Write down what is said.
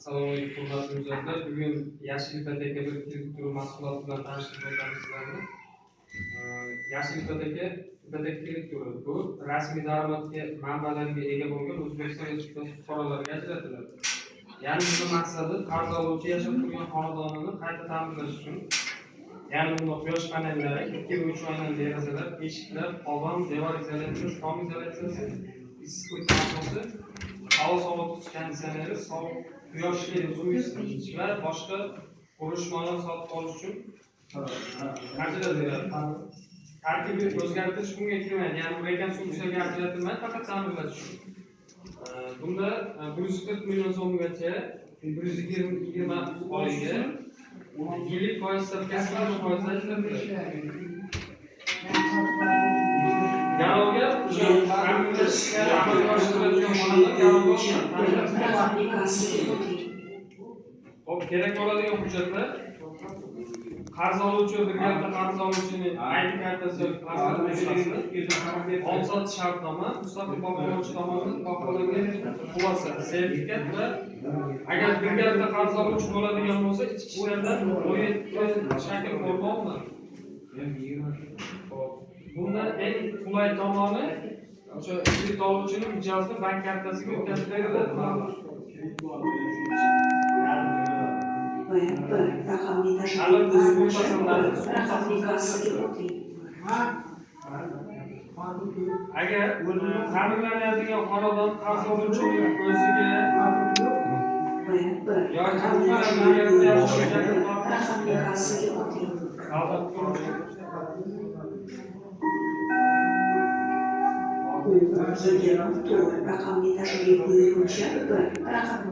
Assalomu alaykum hurmatli mijozlar. Bugun Yashil ipoteka bir kreditur mahsuloti bilan tanishtirib o'tamiz sizlarni. Yashil ipoteka kredituri bu rasmiy daromadga manbalariga ega bo'lgan O'zbekiston Respublikasi fuqarolariga ajratiladi. Ya'ni buning maqsadi qarz oluvchi yashab turgan xonadonini qayta ta'mirlash uchun. Ya'ni bunda quyosh panellari, 2 va 3 oynali derazalar, eshiklar, qozon, devor izolyatsiyasi, tom izolyatsiyasi, issiq ta'minoti, havo sovutish konditsioneri, sovuq quyoshli suv isitish va boshqa qurilishlarni sotib olish uchun ajratiladi. Tarkibi o'zgartirish bunga kirmaydi. Ya'ni buraygan funksiyaga ajratilmaydi, faqat ta'mirlash uchun. Bunda 140 million so'mgacha 120 oyga yillik foiz stavkasi 20% ajratiladi. Garovga ta'mirlashga amalga oshiriladigan xonadon garovga kerak bo'ladigan hujjatlar: qarz oluvchi va birgalikda qarz oluvchining ID kartasi, pasport belgisi, oldi-sotdi shartnoma, mustaqil boquvchi tomonidan baholangan xulosa, sertifikat va agar birgalikda qarz oluvchi bo'ladigan bo'lsa, ichki ishlardan 17 shakl forma olinadi. Bunda eng qulay tomoni o'sha kredit oluvchining mijozini bank kartasiga o'tkazib beriladi. Agar ta'mirlanadigan xonadon qarz oluvchining o'ziga yoki raqamli tashrif buyuruvchi